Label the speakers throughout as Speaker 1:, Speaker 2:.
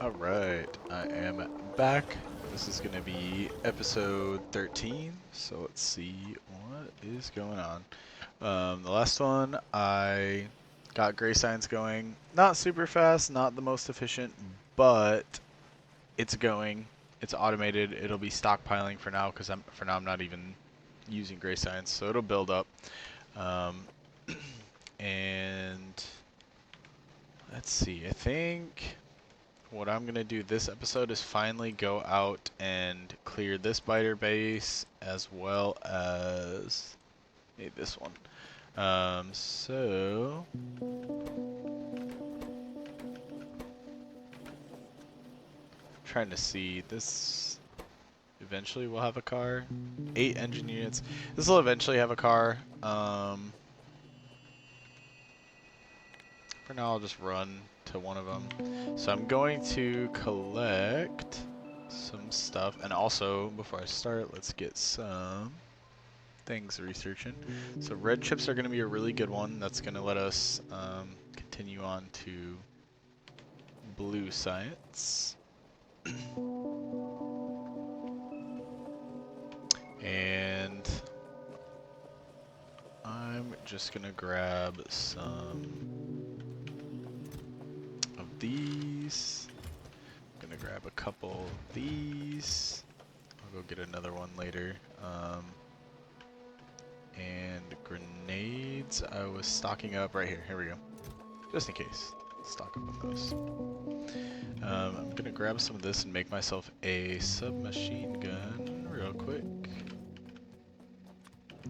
Speaker 1: Alright, I am back. This is going to be episode 13, so let's see what is going on. The last one, I got gray signs going. Not super fast, not the most efficient, but it's going. It's automated. It'll be stockpiling for now because I'm not even using gray signs, so it'll build up. Um, and let's see, I think what I'm going to do this episode is finally go out and clear this biter base as well as this one. So trying to see, this eventually will have a car. 8 engine units. This will eventually have a car. For now I'll just run to one of them. So I'm going to collect some stuff, and also before I start, let's get some things researching. So red chips are going to be a really good one. That's going to let us continue on to blue science. And I'm just going to grab some of these. I'm going to grab a couple of these. I'll go get another one later. And grenades, I was stocking up right here. Here we go. Just in case. Stock up on those. I'm going to grab some of this and make myself a submachine gun real quick.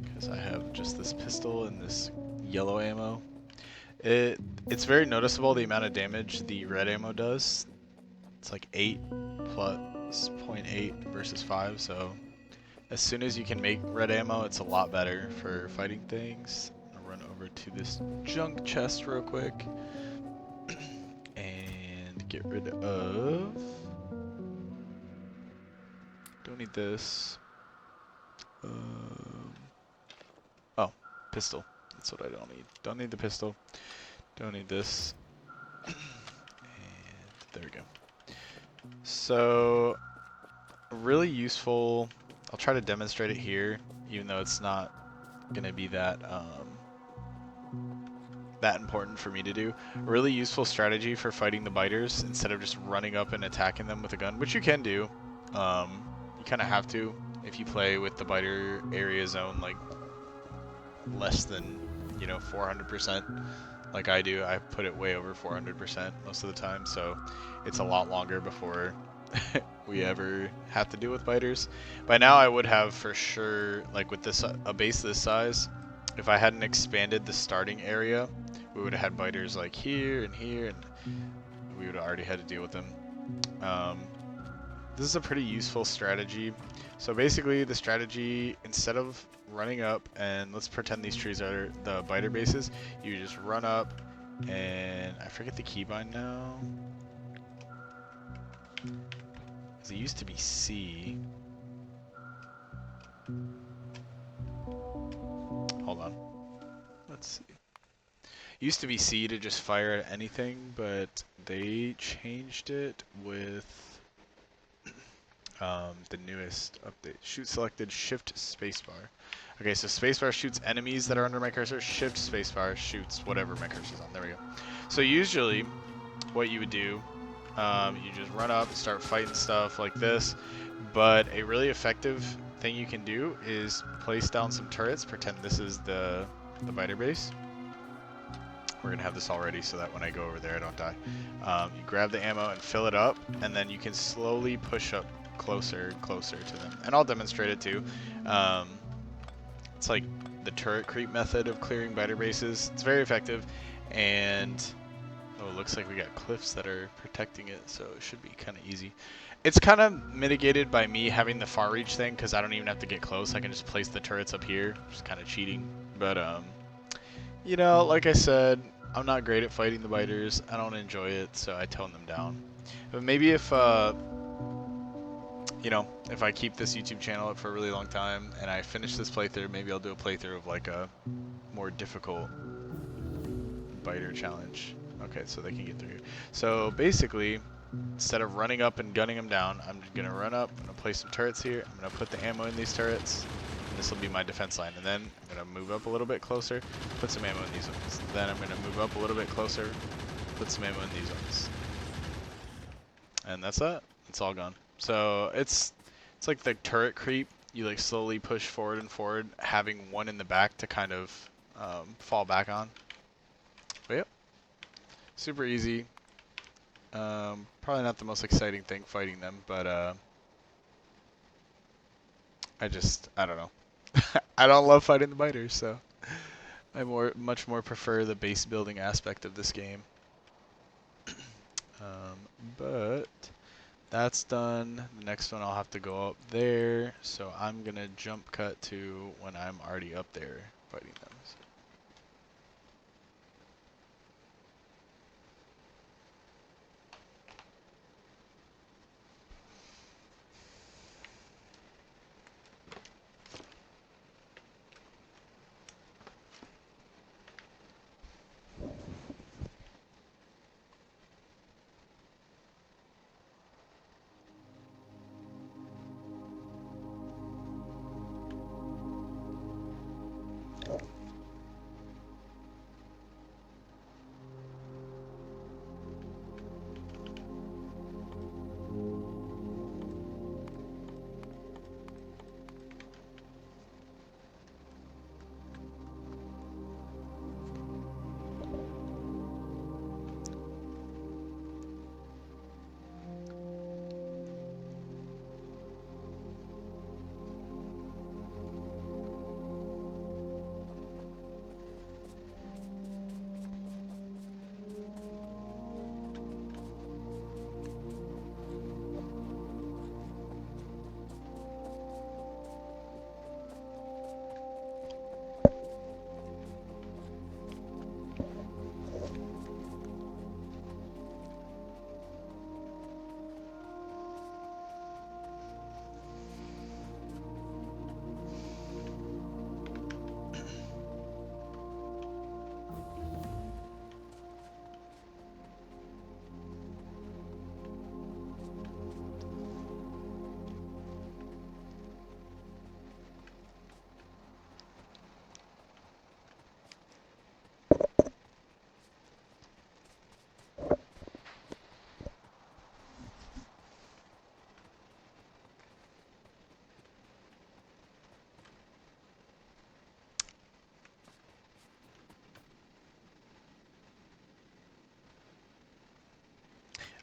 Speaker 1: Because I have just this pistol and this yellow ammo. It's very noticeable the amount of damage the red ammo does. It's like 8 plus 0.8 versus 5, so as soon as you can make red ammo, it's a lot better for fighting things. I'll run over to this junk chest real quick and get rid of. Don't need this. Oh, pistol. That's what I don't need. Don't need the pistol. Don't need this. And there we go. So, really useful. I'll try to demonstrate it here, even though it's not going to be that important for me to do. A really useful strategy for fighting the biters instead of just running up and attacking them with a gun, which you can do. You kind of have to if you play with the biter area zone like less than 400%. Like I do, I put it way over 400% most of the time, so it's a lot longer before we ever have to deal with biters. By now I would have for sure, like with this a base this size, if I hadn't expanded the starting area, we would have had biters like here, and we would have already had to deal with them. This is a pretty useful strategy. So basically the strategy, instead of running up, and let's pretend these trees are the biter bases, you just run up, and I forget the keybind now. It used to be C. Hold on. Let's see. It used to be C to just fire at anything, but they changed it with the newest update. Shoot selected, shift spacebar. Okay, so spacebar shoots enemies that are under my cursor. Shift spacebar shoots whatever my cursor's on. There we go. So usually, what you would do, you just run up and start fighting stuff like this. But a really effective thing you can do is place down some turrets. Pretend this is the biter base. We're gonna have this all ready so that when I go over there I don't die. You grab the ammo and fill it up, and then you can slowly push up closer to them. And I'll demonstrate it too. It's like the turret creep method of clearing biter bases. It's very effective, and oh, it looks like we got cliffs that are protecting it, so it should be kind of easy. It's kind of mitigated by me having the far reach thing, because I don't even have to get close. I can just place the turrets up here, which is kind of cheating. But like I said, I'm not great at fighting the biters. I don't enjoy it, so I tone them down. But maybe if if I keep this YouTube channel up for a really long time and I finish this playthrough, maybe I'll do a playthrough of like a more difficult biter challenge. Okay, so they can get through here. So basically, instead of running up and gunning them down, I'm going to run up, I'm going to place some turrets here, I'm going to put the ammo in these turrets, and this will be my defense line. And then I'm going to move up a little bit closer, put some ammo in these ones. Then I'm going to move up a little bit closer, put some ammo in these ones. And that's that. It's all gone. So it's like the turret creep. You like slowly push forward and forward, having one in the back to kind of fall back on. But yep, super easy. Probably not the most exciting thing fighting them, but I don't know. I don't love fighting the biters, so I much more prefer the base building aspect of this game. But that's done. The next one I'll have to go up there, so I'm gonna jump cut to when I'm already up there fighting them. So.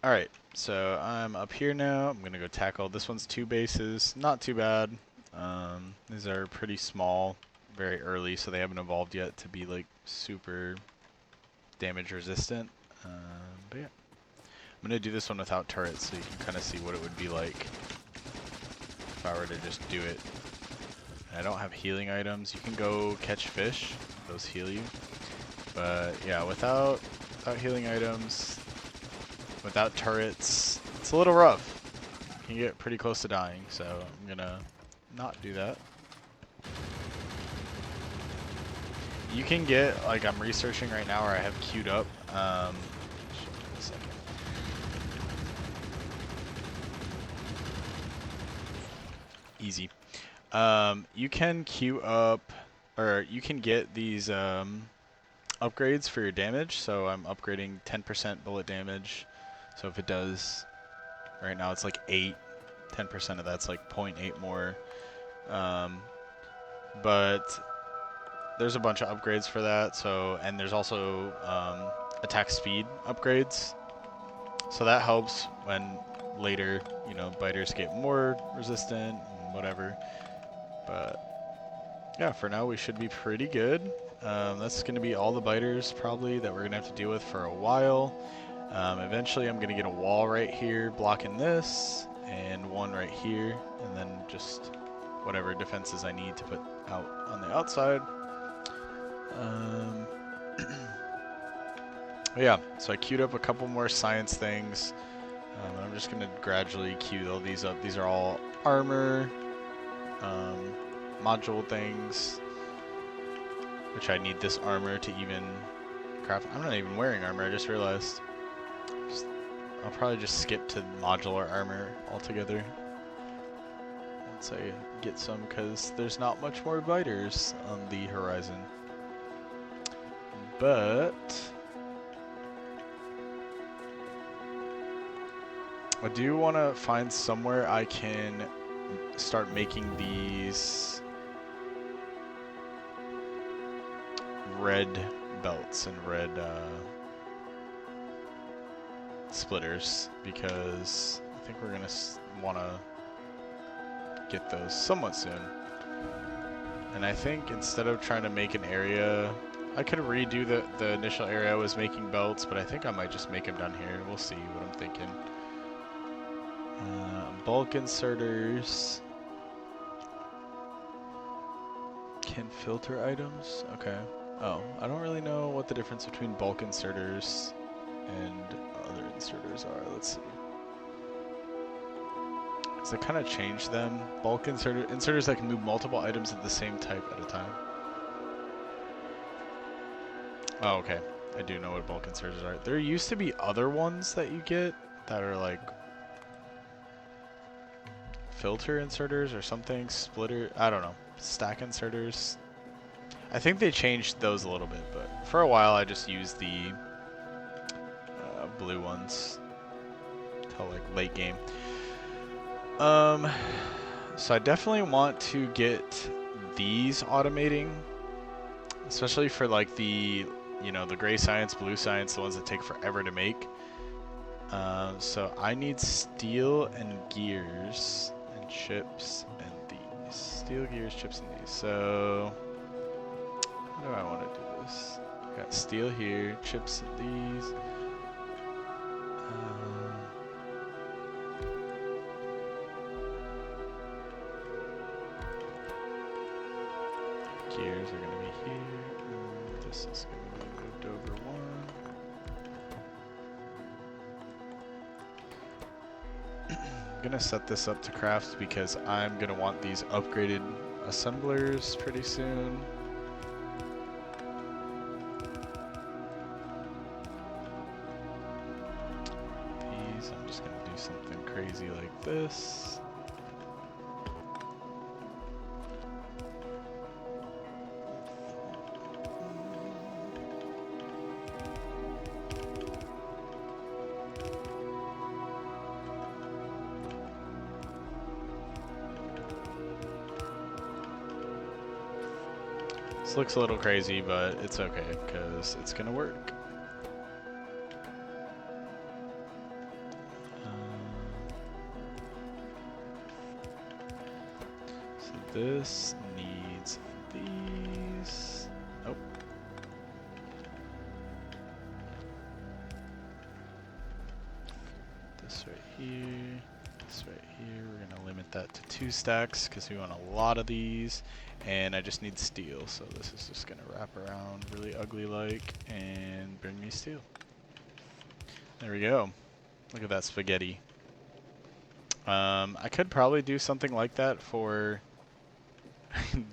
Speaker 1: Alright, so I'm up here now. I'm gonna go tackle. This one's 2 bases. Not too bad. These are pretty small, very early, so they haven't evolved yet to be like super damage resistant. But yeah. I'm gonna do this one without turrets so you can kind of see what it would be like if I were to just do it. And I don't have healing items. You can go catch fish. Those heal you. But yeah, without healing items, without turrets, it's a little rough. You can get pretty close to dying, so I'm gonna not do that. You can get, like I'm researching right now, or I have queued up. Easy. You can queue up, or you can get these upgrades for your damage. So I'm upgrading 10% bullet damage. So if it does, right now it's like 8, 10% of that's like 0.8 more. But there's a bunch of upgrades for that. So, and there's also attack speed upgrades. So that helps when later, you know, biters get more resistant and whatever. But yeah, for now we should be pretty good. That's going to be all the biters probably that we're going to have to deal with for a while. Eventually I'm going to get a wall right here blocking this, and one right here, and then just whatever defenses I need to put out on the outside. Yeah, so I queued up a couple more science things. And I'm just going to gradually queue all these up. These are all armor, module things, which I need this armor to even craft. I'm not even wearing armor, I just realized. Just I'll probably just skip to modular armor altogether once I get some, because there's not much more biters on the horizon. But I do want to find somewhere I can start making these red belts and red splitters, because I think we're gonna want to get those somewhat soon. And I think instead of trying to make an area, I could redo the initial area I was making belts, but I think I might just make them down here. We'll see what I'm thinking. Bulk inserters can filter items. Okay. Oh, I don't really know what the difference between bulk inserters and other inserters are. Let's see. So they kind of changed them. Bulk inserters that can move multiple items of the same type at a time. Oh, okay. I do know what bulk inserters are. There used to be other ones that you get that are like filter inserters or something. Splitter. I don't know. Stack inserters. I think they changed those a little bit, but for a while I just used the blue ones till like late game. So I definitely want to get these automating, especially for like the, you know, the gray science, blue science, the ones that take forever to make. So I need steel and gears and chips and these. Steel, gears, chips, and these. So how do I want to do this? I got steel here, chips and these. Gears are going to be here. This is going to be moved over one. I'm going to set this up to craft because I'm going to want these upgraded assemblers pretty soon. These, I'm just going to do something crazy like this. This looks a little crazy, but it's okay because it's gonna work. So this needs these. Oh. This right here. This right here. We're gonna limit that to 2 stacks because we want a lot of these. And I just need steel, so this is just gonna wrap around really ugly like and bring me steel. There we go. Look at that spaghetti. I could probably do something like that for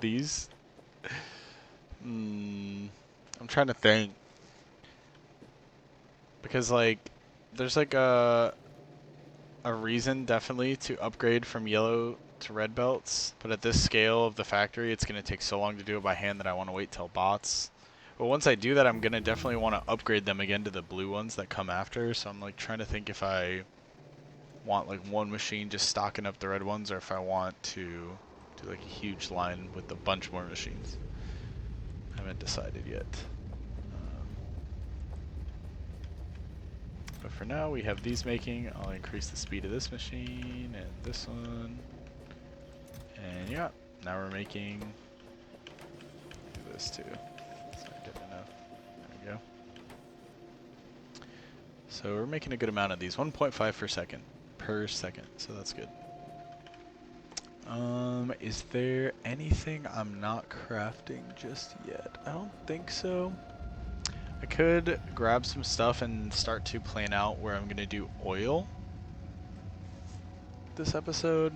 Speaker 1: these. I'm trying to think. Because like there's like a reason definitely to upgrade from yellow to red belts, but at this scale of the factory it's going to take so long to do it by hand that I want to wait till bots. But once I do that, I'm going to definitely want to upgrade them again to the blue ones that come after, so I'm like trying to think if I want like one machine just stocking up the red ones, or if I want to do like a huge line with a bunch more machines. I haven't decided yet. But for now, we have these making. I'll increase the speed of this machine and this one. And yeah, now we're making this too. It's not good enough. There we go. So we're making a good amount of these. 1.5 per second. So that's good. Is there anything I'm not crafting just yet? I don't think so. I could grab some stuff and start to plan out where I'm gonna do oil this episode.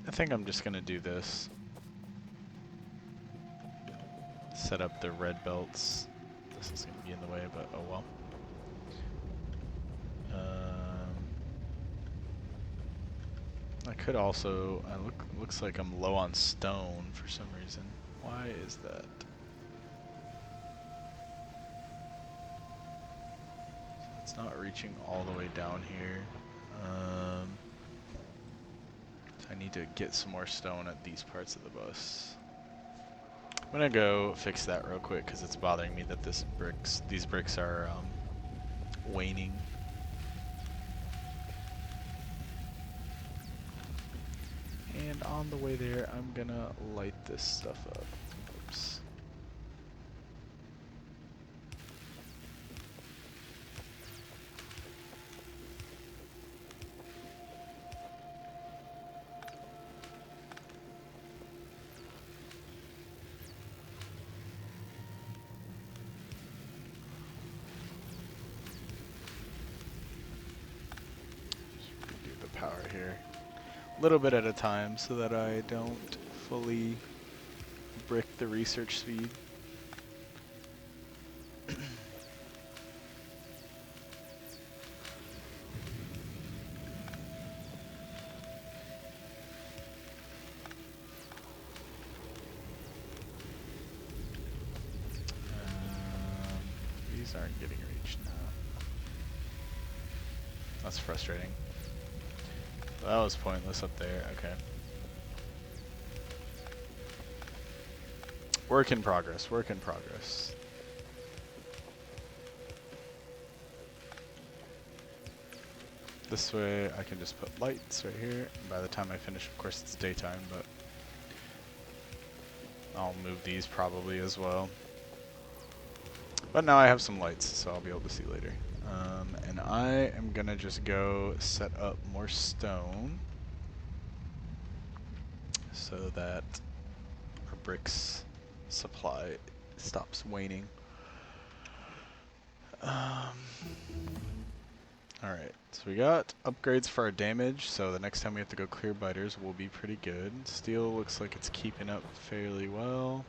Speaker 1: I think I'm just gonna do this. Set up the red belts. This is gonna be in the way, but oh well. I could also. Looks like I'm low on stone for some reason. Why is that? So it's not reaching all the way down here. I need to get some more stone at these parts of the bus. I'm gonna go fix that real quick because it's bothering me that these bricks are waning. And on the way there, I'm gonna light this stuff up. Oops. Do the power here. A little bit at a time so that I don't fully brick the research speed. These aren't getting reached now. That's frustrating. That was pointless up there. Okay. Work in progress. Work in progress. This way I can just put lights right here. And by the time I finish, of course, it's daytime, but I'll move these probably as well. But now I have some lights, so I'll be able to see later. And I am gonna just go set up more stone so that our bricks supply stops waning. Alright, so we got upgrades for our damage, so the next time we have to go clear biters will be pretty good. Steel looks like it's keeping up fairly well.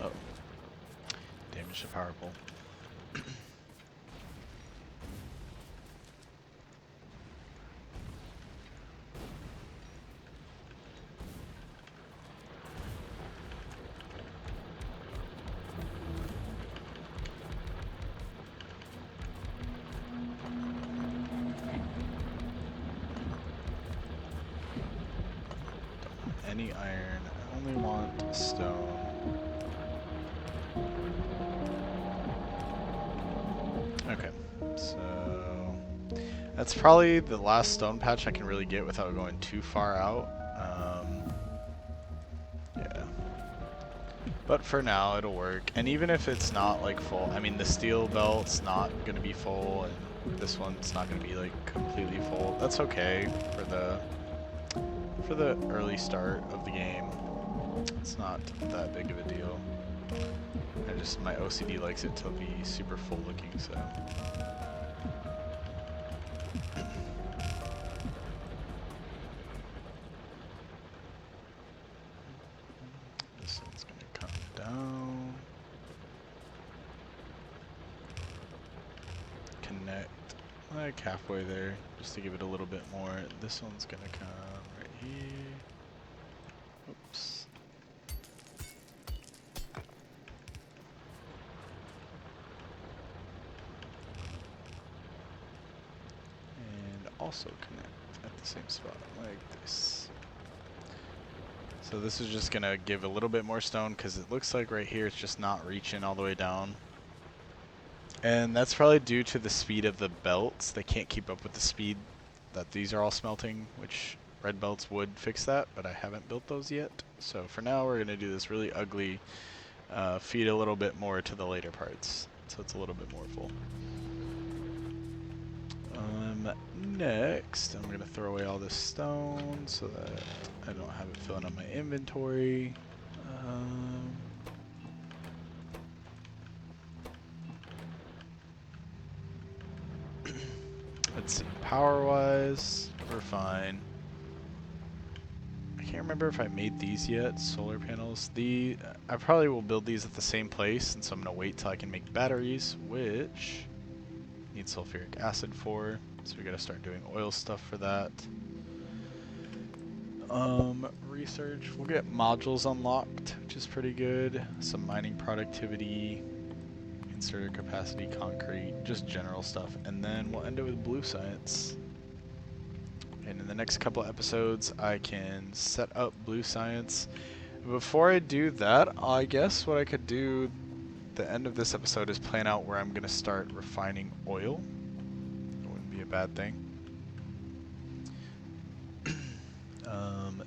Speaker 1: Oh, damage to power pole. Any iron, I only want stone. Okay, so that's probably the last stone patch I can really get without going too far out. Yeah, but for now it'll work. And even if it's not like full, I mean the steel belt's not gonna be full, and this one's not gonna be like completely full. That's okay for the early start of the game. It's not that big of a deal. My OCD likes it to be super full looking, so. This one's gonna come down. Connect like halfway there, just to give it a little bit more. This one's gonna come right here. Oops. Also connect at the same spot like this. So this is just gonna give a little bit more stone because it looks like right here it's just not reaching all the way down. And that's probably due to the speed of the belts. They can't keep up with the speed that these are all smelting, which red belts would fix that, but I haven't built those yet. So for now we're gonna do this really ugly feed a little bit more to the later parts, so it's a little bit more full. Next, I'm gonna throw away all this stone so that I don't have it filling up my inventory. Let's see, power-wise, we're fine. I can't remember if I made these yet, solar panels. I probably will build these at the same place, and so I'm gonna wait till I can make batteries, which I need sulfuric acid for, so we gotta start doing oil stuff for that. Research, we'll get modules unlocked, which is pretty good. Some mining productivity, inserter capacity, concrete, just general stuff. And then we'll end it with blue science. And in the next couple episodes, I can set up blue science. Before I do that, I guess what I could do the end of this episode is plan out where I'm going to start refining oil. It wouldn't be a bad thing.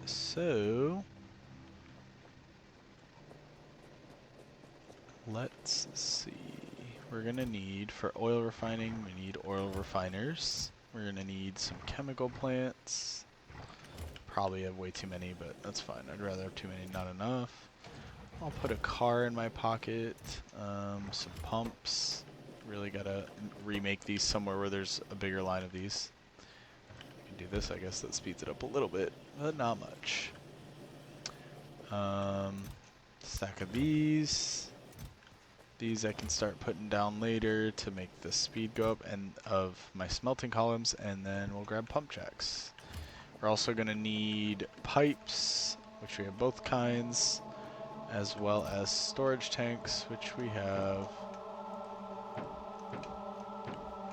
Speaker 1: So let's see. We're going to need, for oil refining, we need oil refiners. We're going to need some chemical plants. Probably have way too many, but that's fine. I'd rather have too many, not enough. I'll put a car in my pocket. Some pumps. Really got to remake these somewhere where there's a bigger line of these. Do this, I guess that speeds it up a little bit, but not much. Stack of these. These I can start putting down later to make the speed go up and of my smelting columns, and then we'll grab pump jacks. We're also going to need pipes, which we have both kinds, as well as storage tanks, which we have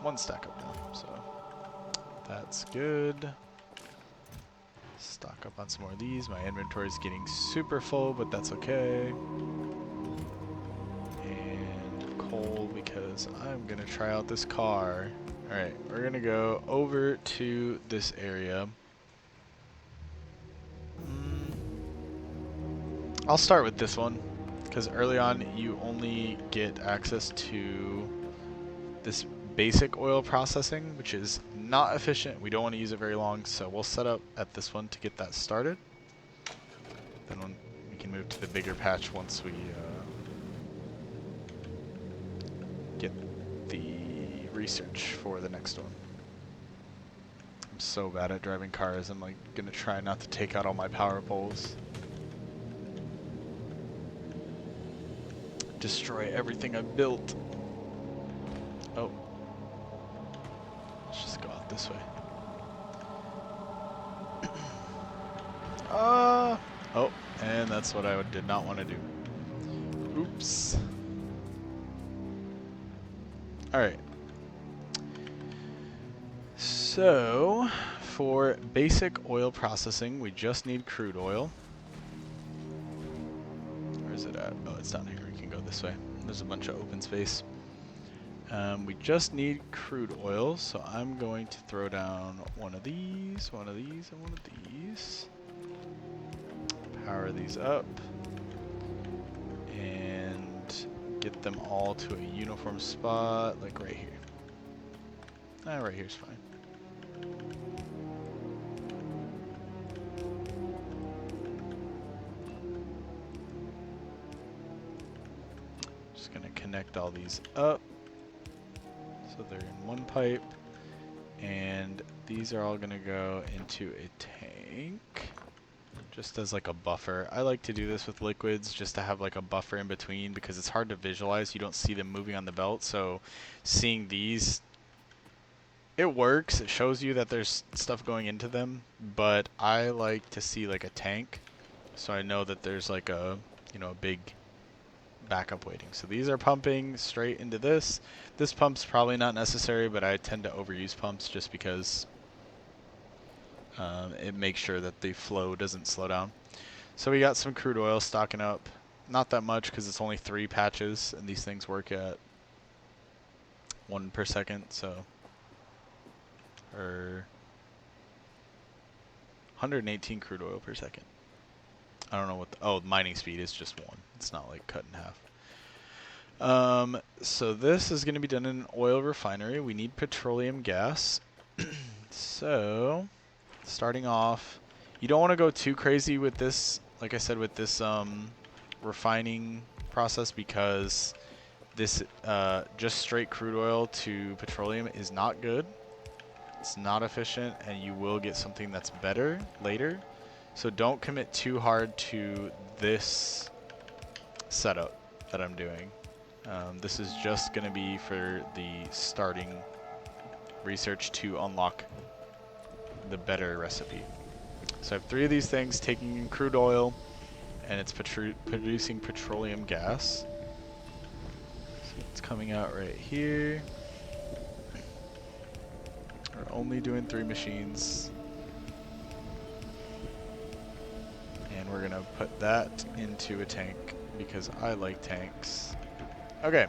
Speaker 1: one stack of now, so that's good. Stock up on some more of these. My inventory is getting super full, but that's okay. And coal, because I'm going to try out this car. Alright, we're going to go over to this area. I'll start with this one, because early on you only get access to this basic oil processing, which is not efficient. We don't want to use it very long, so we'll set up at this one to get that started. Then we can move to the bigger patch once we get the research for the next one. I'm so bad at driving cars, I'm like gonna try not to take out all my power poles. Destroy everything I've built. Oh. Let's just go out this way. Oh, and that's what I did not want to do. Oops. Alright. So, for basic oil processing, we just need crude oil. Where is it at? Oh, it's down here. We can go this way. There's a bunch of open space. We just need crude oil, so I'm going to throw down one of these, and one of these. Power these up. And get them all to a uniform spot, like right here. Right here's fine. Just gonna connect all these up. So they're in one pipe, and these are all gonna go into a tank, just as like a buffer. I like to do this with liquids just to have like a buffer in between because it's hard to visualize. You don't see them moving on the belt, so seeing these, it works. It shows you that there's stuff going into them, but I like to see like a tank, so I know that there's like a, you know, a big backup waiting. So these are pumping straight into this. This pump's probably not necessary, but I tend to overuse pumps just because it makes sure that the flow doesn't slow down. So we got some crude oil stocking up. Not that much because it's only 3 patches and these things work at 1 per second, so or 118 crude oil per second. I don't know what oh, mining speed is just 1. It's not like cut in half. So this is going to be done in an oil refinery. We need petroleum gas. So, starting off, you don't want to go too crazy with this, like I said, with this refining process, because this just straight crude oil to petroleum is not good. It's not efficient, and you will get something that's better later. So don't commit too hard to this setup that I'm doing. This is just going to be for the starting research to unlock the better recipe. So I have 3 of these things taking in crude oil, and it's producing petroleum gas. So it's coming out right here. We're only doing 3 machines. And we're going to put that into a tank because I like tanks. Okay,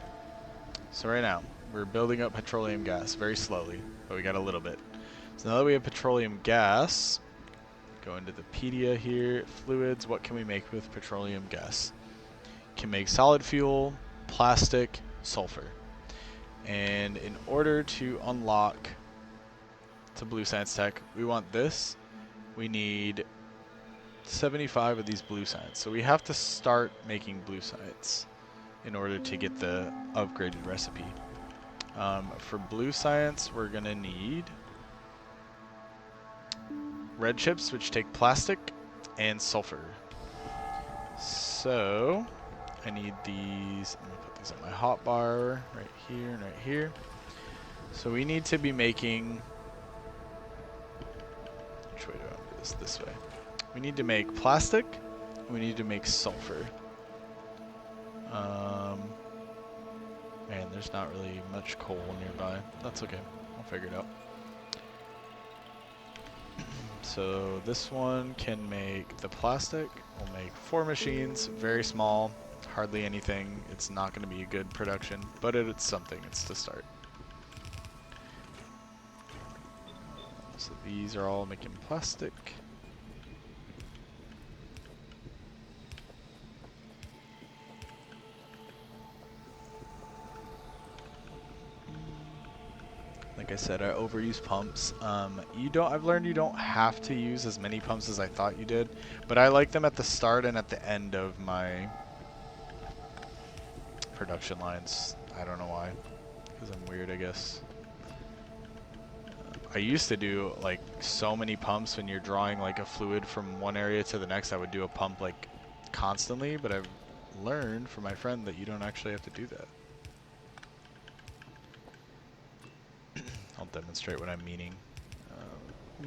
Speaker 1: so right now we're building up petroleum gas very slowly, but we got a little bit. So now that we have petroleum gas, go into the pedia here, fluids, what can we make with petroleum gas? Can make solid fuel, plastic, sulfur. And in order to unlock to blue science tech, we want this. We need 75 of these blue science. So we have to start making blue science in order to get the upgraded recipe. For blue science, we're going to need red chips, which take plastic, and sulfur. So I need these. I'm going to put these on my hotbar right here and right here. So we need to be making... Which way do I want to do this? This way. We need to make plastic. We need to make sulfur. Man, there's not really much coal nearby. That's okay. I'll figure it out. So this one can make the plastic. We'll make 4 machines, very small, hardly anything. It's not going to be a good production, but it's something. It's to start. So these are all making plastic. Like I said, I overuse pumps. I've learned you don't have to use as many pumps as I thought you did, but I like them at the start and at the end of my production lines. I don't know why, because I'm weird, I guess. I used to do like so many pumps when you're drawing like a fluid from one area to the next. I would do a pump like constantly, but I've learned from my friend that you don't actually have to do that. I'll demonstrate what I'm meaning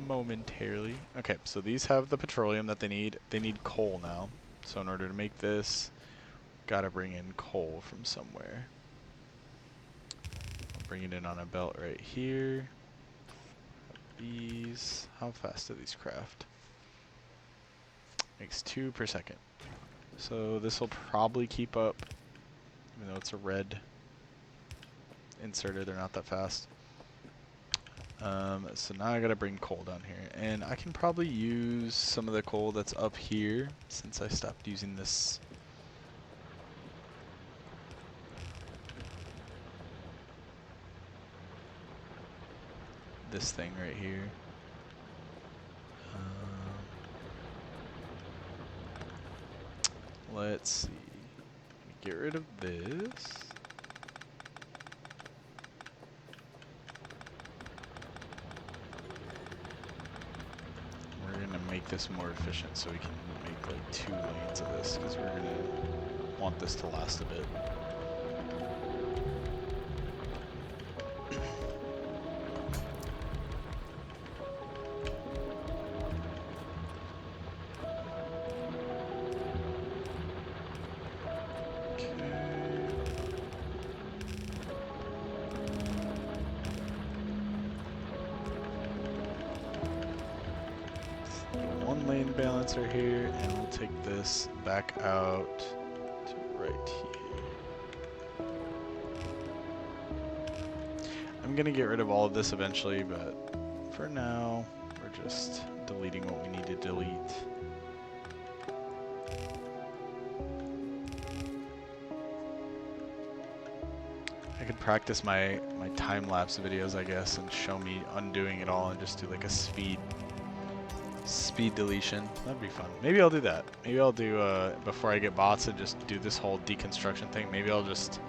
Speaker 1: momentarily. Okay, so these have the petroleum that they need. They need coal now. So in order to make this, gotta bring in coal from somewhere. I'll bring it in on a belt right here. These, how fast do these craft? Makes 2 per second. So this will probably keep up, even though it's a red inserter, they're not that fast. So now I gotta bring coal down here, and I can probably use some of the coal that's up here since I stopped using this. This thing right here. Let's see. Get rid of this. Make this more efficient so we can make like 2 lanes of this, because we're gonna want this to last a bit. Lane balancer here, and we'll take this back out to right here. I'm gonna get rid of all of this eventually, but for now we're just deleting what we need to delete. I could practice my time-lapse videos, I guess, and show me undoing it all and just do like a speed deletion. That'd be fun. Maybe I'll do that. Maybe I'll do, before I get bots and just do this whole deconstruction thing. Maybe I'll just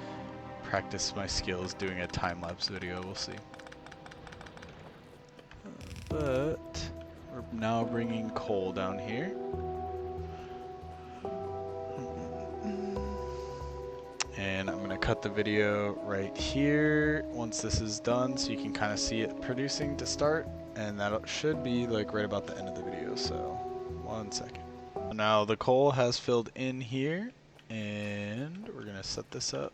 Speaker 1: practice my skills doing a time-lapse video. We'll see. But we're now bringing coal down here. And I'm going to cut the video right here once this is done so you can kind of see it producing to start. And that should be like right about the end of the video, so 1 second. Now the coal has filled in here, and we're going to set this up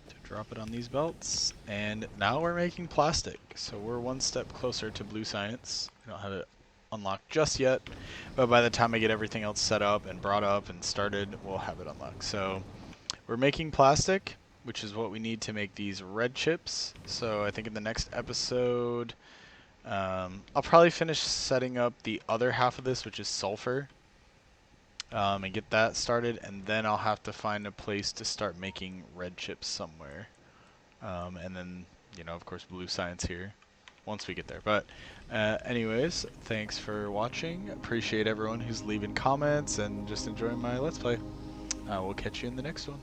Speaker 1: to drop it on these belts. And now we're making plastic, so we're one step closer to blue science. We don't have it unlocked just yet, but by the time I get everything else set up and brought up and started, we'll have it unlocked. So we're making plastic, which is what we need to make these red chips. So I think in the next episode, I'll probably finish setting up the other half of this, which is sulfur, and get that started, and then I'll have to find a place to start making red chips somewhere. And then, you know, of course, blue science here once we get there. But anyways, thanks for watching. Appreciate everyone who's leaving comments and just enjoying my Let's Play. We'll catch you in the next one.